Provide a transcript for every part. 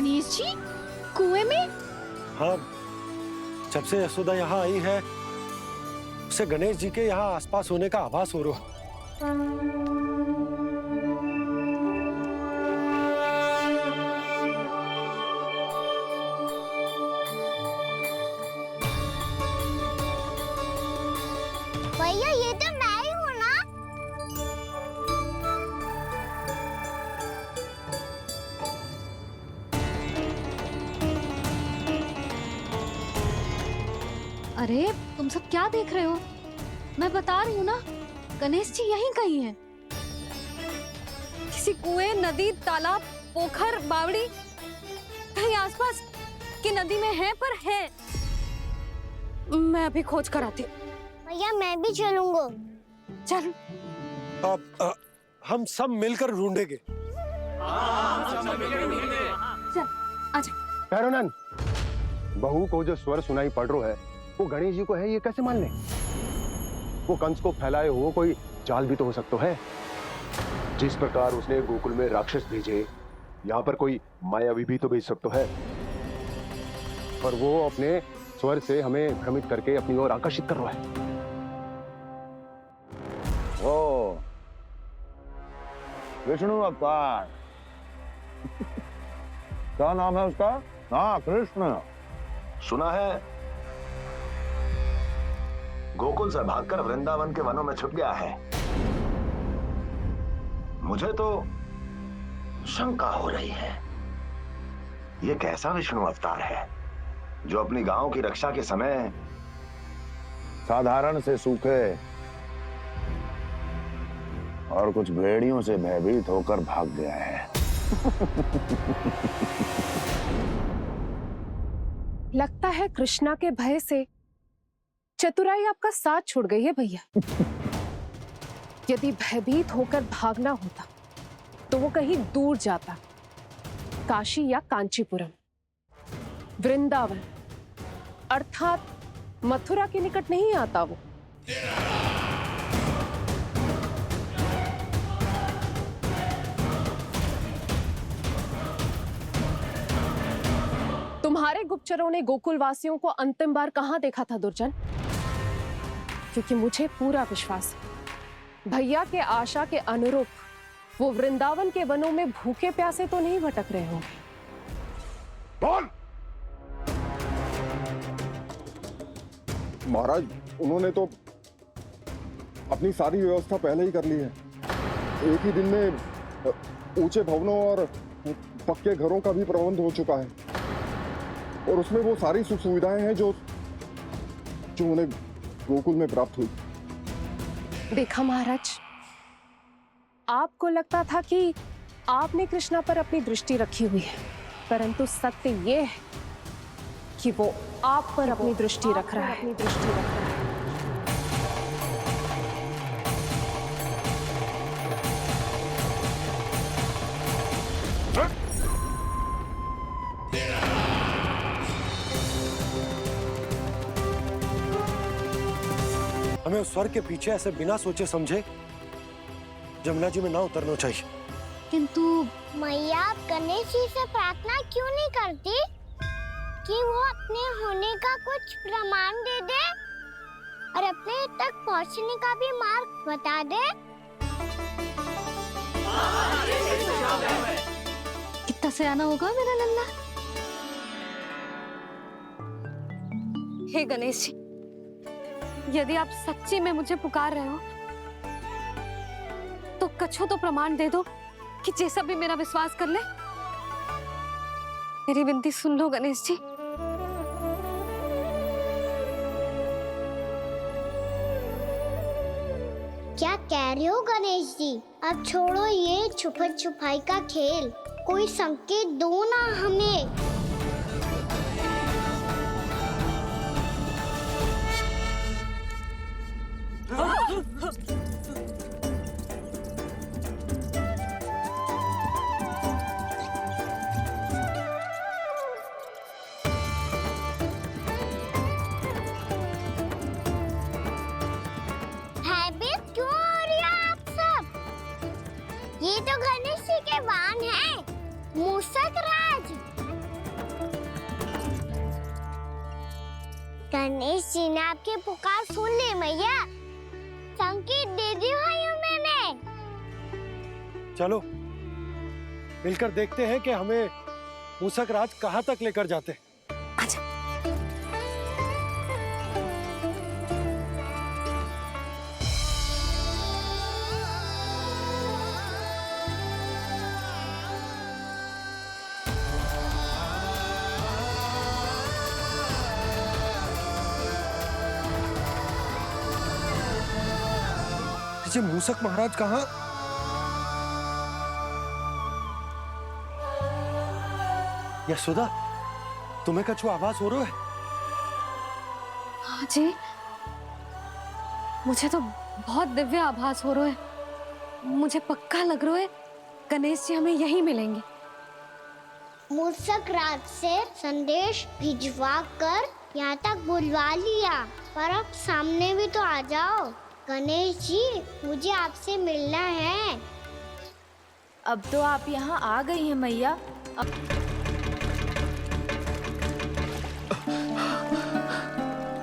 गणेश जी कुएं में? हाँ, जब से यशोदा यहाँ आई है उसे गणेश जी के यहाँ आसपास होने का आभास हो रहा। भैया ये तो मैं ही हूँ ना। अरे तुम सब क्या देख रहे हो? मैं बता रही हूँ ना, गणेश जी यहीं कहीं हैं। किसी कुएं, नदी, तालाब, पोखर, बावड़ी कहीं आसपास की नदी में है, पर है। मैं अभी खोज कर आती हूँ। भैया मैं भी चलूंगा। चल। अब हम सब मिलकर ढूंढेंगे। चल आजा। भैरवनंद, बहू को जो स्वर सुनाई पड़ रहा है वो गणेश जी को है, ये कैसे मान ले? वो कंस को फैलाए हुए कोई जाल भी तो हो सकता है। जिस प्रकार उसने गोकुल में राक्षस भेजे, यहाँ पर कोई मायावी भी तो भेज सकता है। और वो अपने स्वर से हमें भ्रमित करके अपनी ओर आकर्षित कर रहा है। ओ, विष्णु अवतार। क्या नाम है उसका? हाँ, कृष्ण। सुना है गोकुल से भागकर वृंदावन के वनों में छुप गया है। मुझे तो शंका हो रही है, ये कैसा विष्णु अवतार है जो अपनी गांव की रक्षा के समय साधारण से सूखे और कुछ भेड़ियों से भयभीत होकर भाग गया है। लगता है कृष्णा के भय से चतुराई आपका साथ छोड़ गई है भैया। यदि भयभीत होकर भागना होता तो वो कहीं दूर जाता, काशी या कांचीपुरम, वृंदावन अर्थात मथुरा के निकट नहीं आता वो। तुम्हारे गुप्तचरों ने गोकुल वासियों को अंतिम बार कहां देखा था दुर्जन? क्योंकि मुझे पूरा विश्वास है भैया के आशा के अनुरूप वो वृंदावन के वनों में भूखे प्यासे तो नहीं भटक रहे होंगे। बोल! महाराज, उन्होंने तो अपनी सारी व्यवस्था पहले ही कर ली है। एक ही दिन में ऊंचे भवनों और पक्के घरों का भी प्रबंध हो चुका है, और उसमें वो सारी सुख सुविधाएं हैं जो उन्हें गोकुल में प्राप्त हुई। देखा महाराज, आपको लगता था कि आपने कृष्णा पर अपनी दृष्टि रखी हुई है, परंतु सत्य ये है कि वो आप पर अपनी दृष्टि रख रहा है। हमें उस स्वर के पीछे ऐसे बिना सोचे समझे जमुना जी में ना उतरना चाहिए। किंतु मैया, आप गणेश जी से प्रार्थना क्यों नहीं करती कि वो अपने होने का कुछ प्रमाण दे दे और अपने तक पहुंचने का भी मार्ग बता दे? कितना सयाना होगा मेरा लल्ला। हे गणेश जी, यदि आप सच्ची में मुझे पुकार रहे हो तो कछो तो प्रमाण दे दो कि जैसा भी मेरा विश्वास कर ले। मेरी विनती सुन लो गणेश जी। क्या कह रहे हो गणेश जी? अब छोड़ो ये छुपन छुपाई का खेल, कोई संकेत दो ना हमें। भयभीत क्यों हो रही हो आप सब? ये तो गणेश जी के वाहन हैं, मूषक राज। गणेश जी ने आपकी पुकार सुन ली मैया। संकेत दे दी भाइयों मैंने। चलो मिलकर देखते हैं कि हमें मूसक राज कहाँ तक लेकर जाते हैं। अच्छा। ये मूसक महाराज कहाँ? यशोदा, तुम्हें कछु आभास हो रहा है? हाँ जी, मुझे तो बहुत दिव्य आभास हो रहा है। मुझे पक्का लग रहा है गणेश जी हमें यहीं मिलेंगे। मूसक राज से संदेश भिजवा कर यहाँ तक बुलवा लिया, पर अब सामने भी तो आ जाओ। गणेश जी, मुझे आपसे मिलना है। अब तो आप यहाँ आ गई हैं मैया।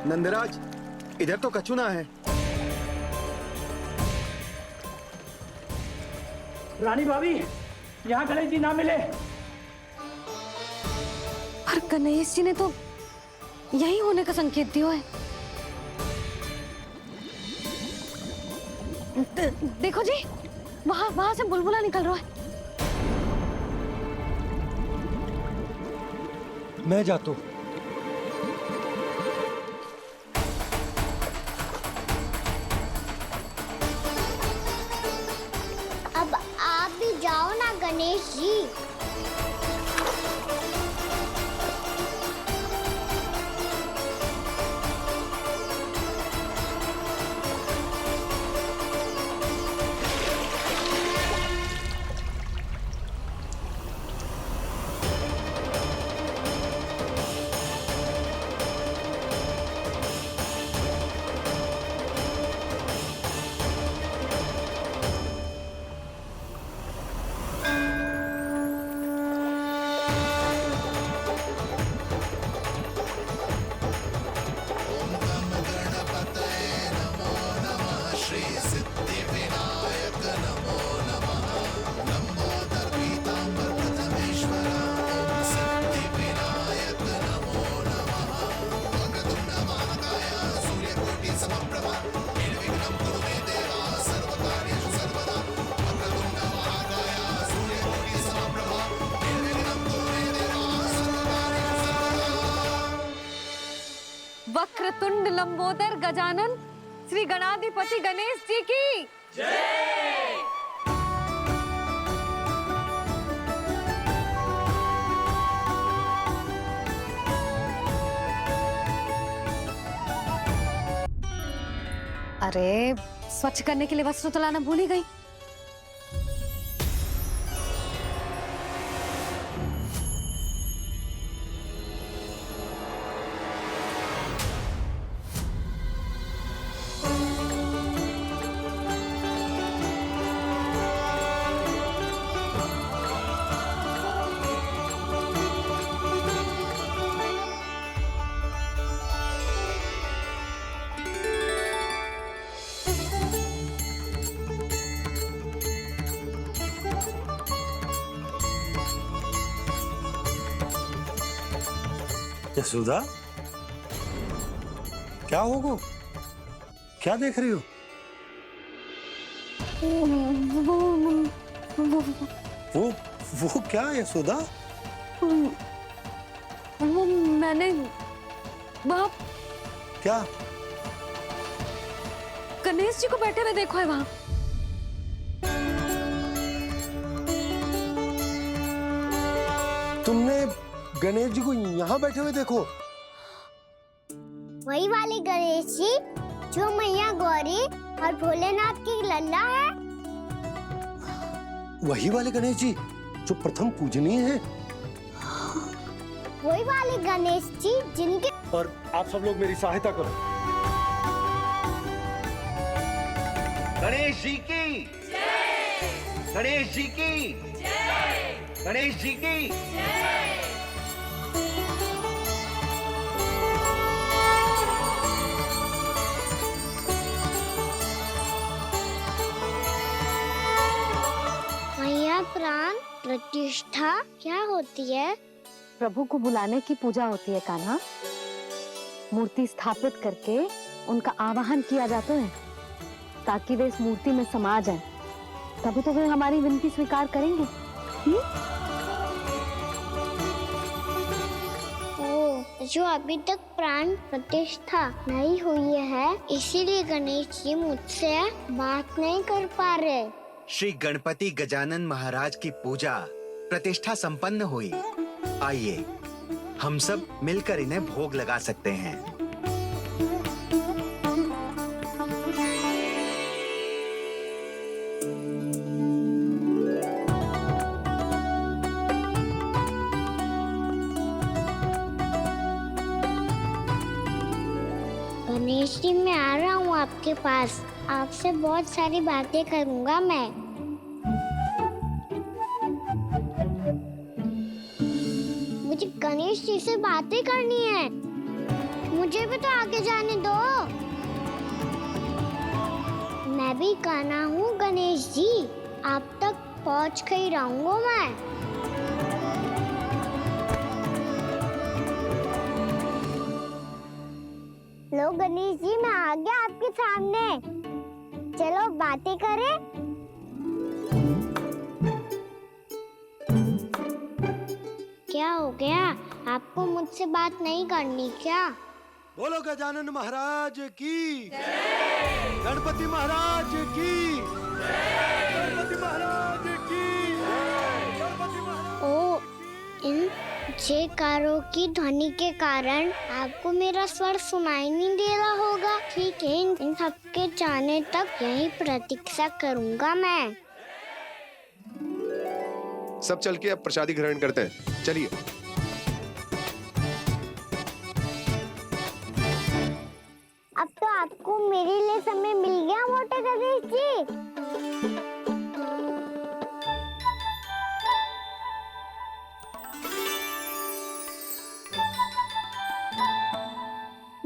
नंदराज, इधर तो कछुना है। रानी भाभी, यहाँ गणेश जी ना मिले। पर गणेश जी ने तो यही होने का संकेत दिया है। देखो जी, वहां से बुलबुला निकल रहा है। मैं जाता हूँ। अब आप भी जाओ ना गणेश जी। वक्रतुंड लंबोदर गजानन श्री गणाधिपति गणेश जी की जय। अरे, स्वच्छ करने के लिए वस्त्र तो लाना भूल ही गई। यशोदा, क्या होगा? क्या देख रही हो? वो क्या है यशोदा? वो मैंने वहाँ क्या? गणेश जी को बैठे हुए देखो है वहाँ। तुमने गणेश जी को यहाँ बैठे हुए देखो? वही वाले गणेश जी जो मैया गौरी और भोलेनाथ की लल्ला है। वही वाले गणेश जी जो प्रथम पूजनीय हैं। वही वाले गणेश जी जिनके। और आप सब लोग मेरी सहायता करो। गणेश जी की जय। गणेश जी की जय। गणेश जी की जय। प्राण प्रतिष्ठा क्या होती है? प्रभु को बुलाने की पूजा होती है कान्हा। मूर्ति स्थापित करके उनका आवाहन किया जाता है ताकि वे इस मूर्ति में समा जाएं। तभी तो वे हमारी विनती स्वीकार करेंगे। जो अभी तक प्राण प्रतिष्ठा नहीं हुई है, इसीलिए गणेश जी मुझसे बात नहीं कर पा रहे। श्री गणपति गजानन महाराज की पूजा प्रतिष्ठा संपन्न हुई। आइए हम सब मिलकर इन्हें भोग लगा सकते हैं। गणेश जी, मैं आ रहा हूँ आपके पास। आपसे बहुत सारी बातें करूँगा मैं। मुझे गणेश जी से बातें करनी है। मुझे भी तो आगे जाने दो। मैं भी कान्हा हूँ गणेश जी। आप तक पहुँच कर ही रहूँगा मैं। लो गणेश जी, मैं आ गया आपके सामने। चलो बातें करें। क्या हो गया? आपको मुझसे बात नहीं करनी क्या? बोलो गजानन महाराज की, गणपति महाराज की, गणपति महाराज की, गणपति महाराज। ओ, इन जयकारों की ध्वनि के कारण आपको मेरा स्वर सुनाई नहीं दे रहा होगा। ठीक है, इन सबके जाने तक यही प्रतीक्षा करूंगा मैं। सब चल के अब प्रसादी ग्रहण करते हैं। चलिए। अब तो आपको मेरे लिए समय मिल गया मोटे गणेश जी।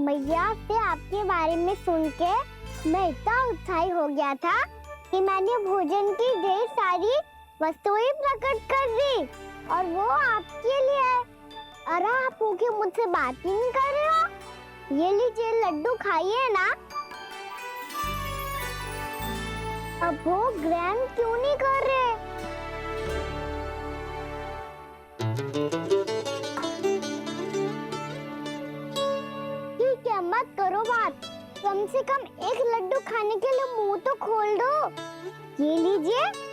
मैया से आपके बारे में सुन के मैं इतना उत्साही हो गया था कि मैंने भोजन की ढेर सारी वस्तुएं प्रकट कर दी, और वो आपके लिए। अरे आप भूखे मुझसे बात ही नहीं कर रहे हो। ये लीजिए लड्डू, खाइए ना। अब भोग ग्रहण क्यों नहीं कर रहे? ठीक है, मत करो बात। कम से कम एक लड्डू खाने के लिए मुंह तो खोल दो। ये लीजिए।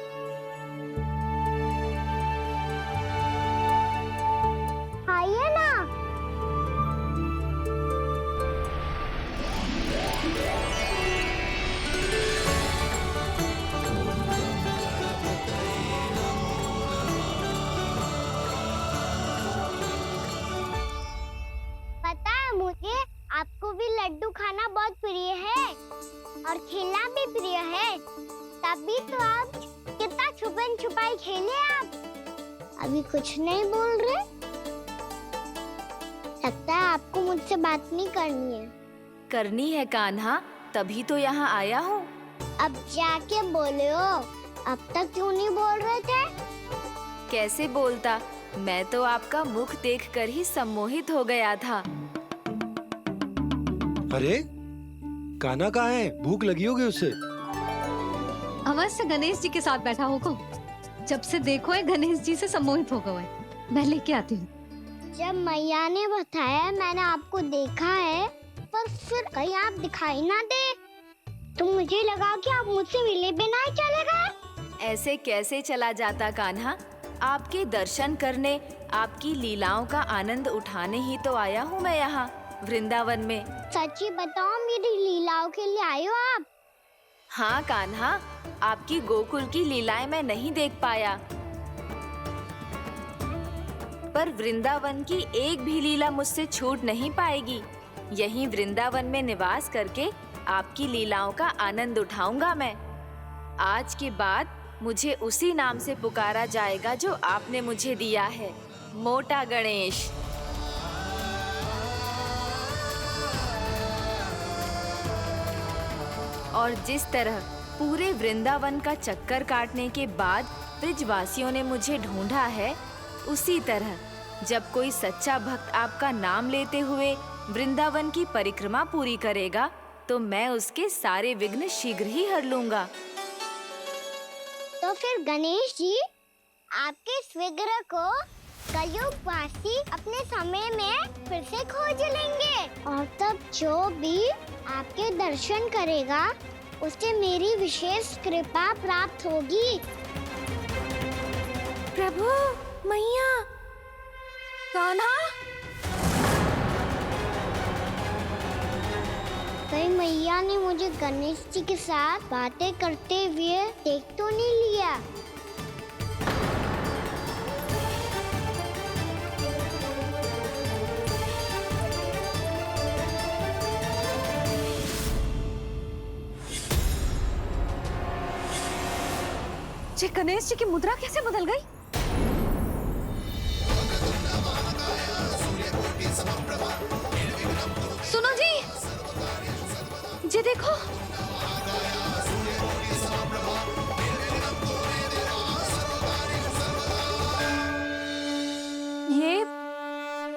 खाइए ना। पता है मुझे, आपको भी लड्डू खाना बहुत प्रिय है और खेलना भी प्रिय है। तभी तो आप कितना छुपन छुपाई खेले। आप अभी कुछ नहीं बोल रहे। लगता है आपको मुझसे बात नहीं करनी है। करनी है कान्हा, तभी तो यहाँ आया हूँ। अब जाके बोलो। अब तक क्यों नहीं बोल रहे थे? कैसे बोलता, मैं तो आपका मुख देखकर ही सम्मोहित हो गया था। अरे कान्हा कहाँ है? भूख लगी होगी उसे। अवश्य गणेश जी के साथ बैठा होगा। जब से देखो है गणेश जी से सम्मोहित हो गया है। मैं लेके आती हूँ। जब मैया ने बताया मैंने आपको देखा है, पर फिर कहीं आप दिखाई ना दे, तो मुझे लगा कि आप मुझसे मिले बिना ही चले गए। ऐसे कैसे चला जाता कान्हा? आपके दर्शन करने, आपकी लीलाओं का आनंद उठाने ही तो आया हूँ मैं यहाँ वृंदावन में। सच्ची बताओ, मेरी लीलाओं के लिए आए हो आप? हाँ कान्हा, आपकी गोकुल की लीलाएं मैं नहीं देख पाया, पर वृंदावन की एक भी लीला मुझसे छूट नहीं पाएगी। यहीं वृंदावन में निवास करके आपकी लीलाओं का आनंद उठाऊंगा मैं। आज के बाद मुझे उसी नाम से पुकारा जाएगा जो आपने मुझे दिया है, मोटा गणेश। और जिस तरह पूरे वृंदावन का चक्कर काटने के बाद ब्रिजवासियों ने मुझे ढूंढा है, उसी तरह जब कोई सच्चा भक्त आपका नाम लेते हुए वृंदावन की परिक्रमा पूरी करेगा, तो मैं उसके सारे विघ्न शीघ्र ही हर लूंगा। तो फिर गणेश जी, आपके इस विग्रह को कलयुगवासी अपने समय में फिर से खोज लेंगे, और तब जो भी आपके दर्शन करेगा उसे मेरी विशेष कृपा प्राप्त होगी। प्रभु, मैया, कान्हा, कहीं मैया ने मुझे गणेश जी के साथ बातें करते हुए देख तो नहीं लिया? ये गणेश जी की मुद्रा कैसे बदल गई? सुनो जी, ये देखो,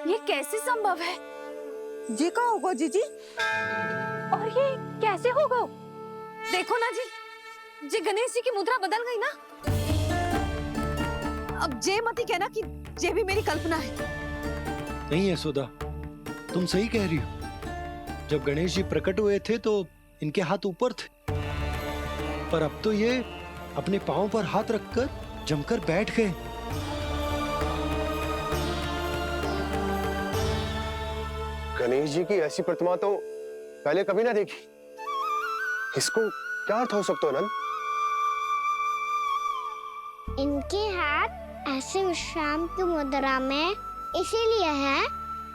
ये कैसे संभव है? ये क्या होगा जीजी? और ये कैसे होगा? देखो ना जी, ये गणेश जी की मुद्रा बदल गई ना। अब जे मती कहना कि ये भी मेरी कल्पना है। नहीं यशोदा, तुम सही कह रही हो। जब गणेश जी प्रकट हुए थे तो इनके हाथ ऊपर थे, पर अब तो ये अपने पांव पर हाथ रखकर जमकर बैठ गए। गणेश जी की ऐसी प्रतिमा तो पहले कभी ना देखी। इसको क्या अर्थ हो सकता है नंद? इनके हाथ ऐसे विश्राम की मुद्रा में इसीलिए है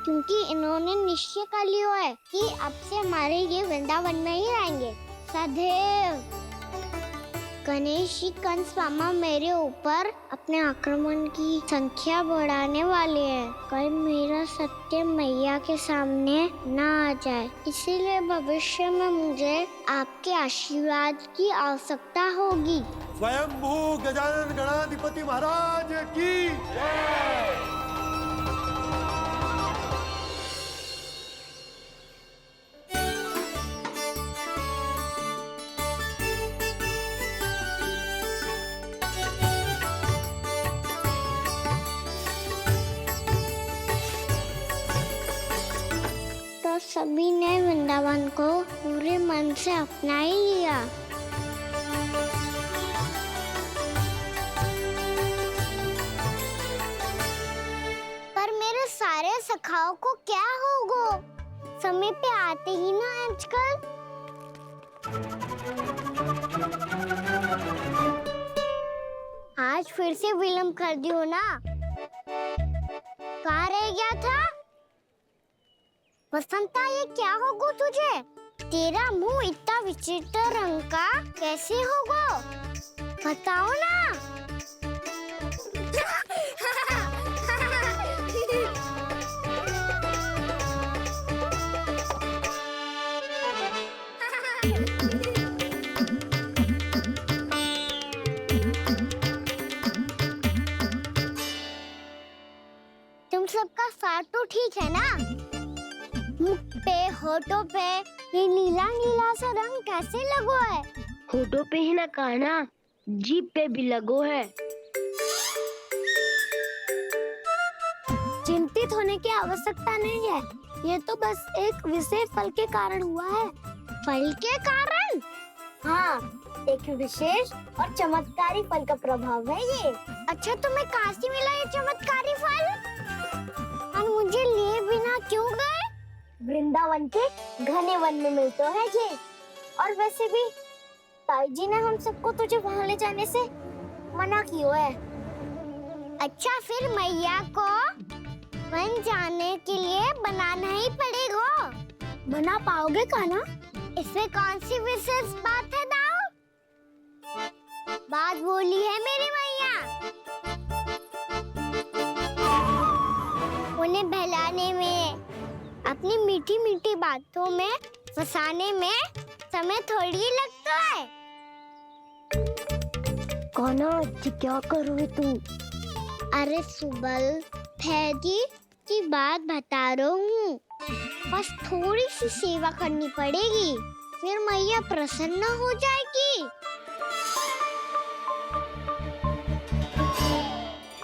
क्योंकि इन्होंने निश्चय कर लिया है कि अब से हमारे ये वृंदावन में ही रहेंगे सदैव। गणेश जी कंस मामा मेरे ऊपर अपने आक्रमण की संख्या बढ़ाने वाले हैं। कल मेरा सत्य मैया के सामने ना आ जाए, इसीलिए भविष्य में मुझे आपके आशीर्वाद की आवश्यकता होगी। स्वयंभू गजानन गणाधिपति महाराज की जय। तो सभी ने वृंदावन को पूरे मन से अपना ही लिया। पर मेरे सारे सखाओं को क्या होगा? समय पे आते ही ना आजकल। आज फिर से विलंब कर दियो ना। कहाँ रह गया था? वसंता, ये क्या होगा तुझे? तेरा मुंह इतना विचित्र रंग का कैसे होगा? बताओ ना। तुम सबका साथ तो ठीक है ना? मुख पे, होठों पे ये नीला नीला सा रंग कैसे लगो है? होठों पे ही ना कान्हा, जीभ पे भी लगो है। चिंतित होने की आवश्यकता नहीं है, ये तो बस एक विशेष फल के कारण हुआ है। फल के कारण? हाँ, एक विशेष और चमत्कारी फल का प्रभाव है ये। अच्छा, तुम्हें कहाँ से मिला ये चमत्कारी फल? और मुझे लिए बिना क्यों गए? वृंदावन के घने वन में मिलते हैं ये। और वैसे भी ताई जी ने हम सबको तुझे वहाँ ले जाने से मना किया है। अच्छा, फिर मैया को वन जाने के लिए बनाना ही पड़ेगा। बना पाओगे कान्हा? इसमें कौन सी विशेष बात है दाऊ? बात बोली है मेरी मैया। उन्हें बहलाने में, अपनी मीठी मीठी बातों में फंसाने में समय थोड़ी लगता है। कान्हा जी क्या कर रही तू? अरे सुबल, फैजी की बात बता रहा हूँ। बस थोड़ी सी सेवा करनी पड़ेगी, फिर मैया प्रसन्न हो जाएगी।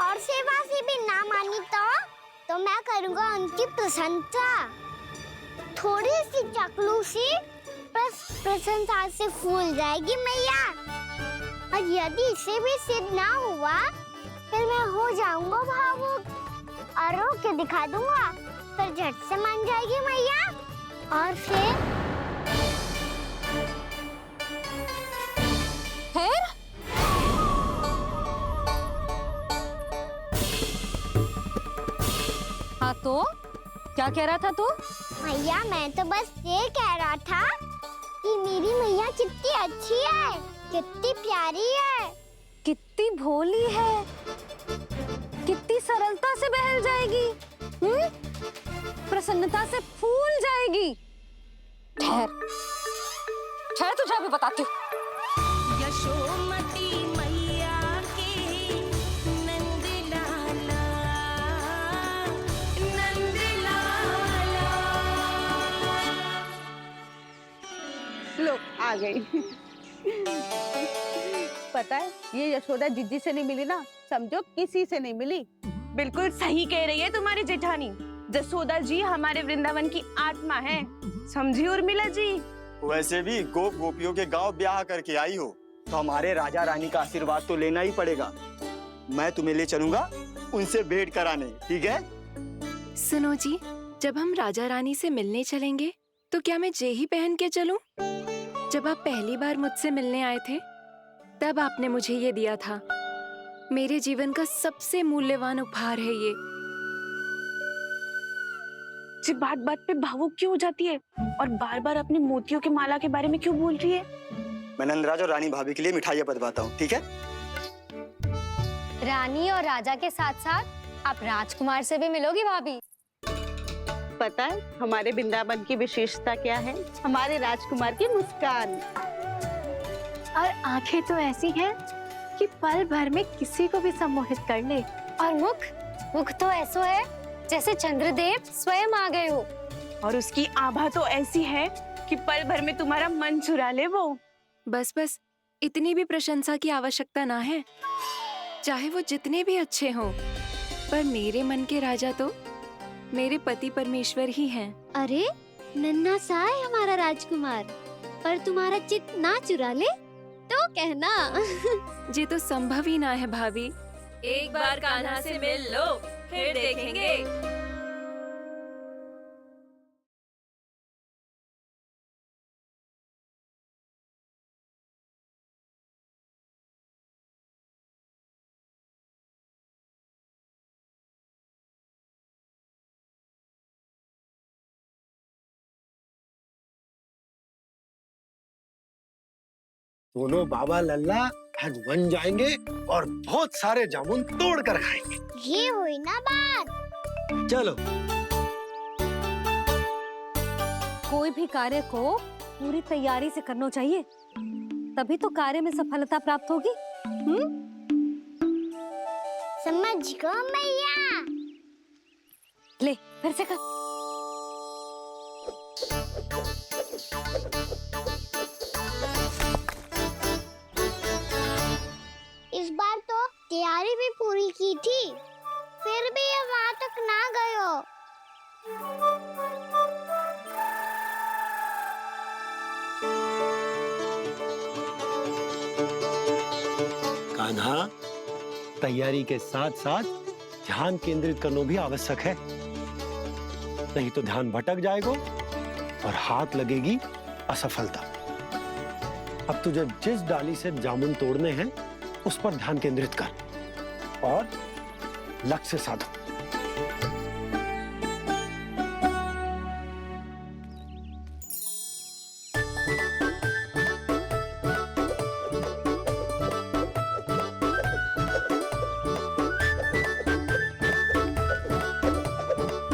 और सेवा से भी ना मानी तो मैं करूँगा उनकी प्रशंसा। थोड़ी सी चकलूसी बस प्रशंसा से फूल जाएगी मैया। और यदि इसे भी सिद्ध ना हुआ फिर मैं हो जाऊंगा भावुक और रो के दिखा दूंगा, फिर झट से मान जाएगी मैया। और फिर हाँ तो क्या कह रहा था तू? मैया मैं तो बस ये कह रहा था कि मेरी मैया कितनी अच्छी है, कितनी प्यारी है, कितनी भोली है, कितनी सरलता से बहल जाएगी, प्रसन्नता से फूल जाएगी। ठहर ठहर, तुझे अभी बताती हूँ। यशोमती मैया के नंद लाला, नंद लाला। लो आ गई। पता है ये यशोदा जिज्जी से नहीं मिली ना, समझो किसी से नहीं मिली। बिल्कुल सही कह रही है तुम्हारी जेठानी। जसोदा जी हमारे वृंदावन की आत्मा है, समझी उर्मिला जी। वैसे भी गोप गोपियों के गांव ब्याह करके आई हो तो हमारे राजा रानी का आशीर्वाद तो लेना ही पड़ेगा। मैं तुम्हें ले चलूंगा उनसे भेंट कराने, ठीक है? सुनो जी, जब हम राजा रानी से मिलने चलेंगे तो क्या मैं जे ही पहन के चलूं? जब आप पहली बार मुझसे मिलने आए थे तब आपने मुझे ये दिया था। मेरे जीवन का सबसे मूल्यवान उपहार है ये। जी बात बात पे भावुक क्यों हो जाती है और बार बार अपने मोतियों के माला के बारे में क्यों बोल रही है? मैं नंदराज और रानी भाभी के लिए मिठाइयाँ बंटवाता हूँ, ठीक है? रानी और राजा के साथ साथ आप राजकुमार से भी मिलोगी भाभी। पता है हमारे वृंदावन की विशेषता क्या है? हमारे राजकुमार की मुस्कान। और आंखें तो ऐसी हैं कि पल भर में किसी को भी सम्मोहित कर ले। और मुख तो ऐसा है जैसे चंद्रदेव स्वयं आ गए हो। और उसकी आभा तो ऐसी है कि पल भर में तुम्हारा मन चुरा ले वो। बस बस, इतनी भी प्रशंसा की आवश्यकता ना है। चाहे वो जितने भी अच्छे हों, पर मेरे मन के राजा तो मेरे पति परमेश्वर ही हैं। अरे नन्हा सा है हमारा राजकुमार, पर तुम्हारा चित्त ना चुरा ले तो कहना। ये तो संभव ही ना है भाभी। एक बार कान्हा से मिल लो, फिर देखेंगे। दोनों बाबा लल्ला आज वन जाएंगे और बहुत सारे जामुन तोड़ कर खाएंगे। ये हुई ना बात। चलो। कोई भी कार्य को पूरी तैयारी से करना चाहिए, तभी तो कार्य में सफलता प्राप्त होगी। समझ गो मैया। ले फिर से कर। इस बार तो तैयारी भी पूरी की थी, फिर भी ये वहाँ तक ना गए हो। कान्हा, तैयारी के साथ साथ ध्यान केंद्रित करना भी आवश्यक है, नहीं तो ध्यान भटक जाएगा और हाथ लगेगी असफलता। अब तुझे जिस डाली से जामुन तोड़ने हैं उस पर ध्यान केंद्रित कर और लक्ष्य साधो।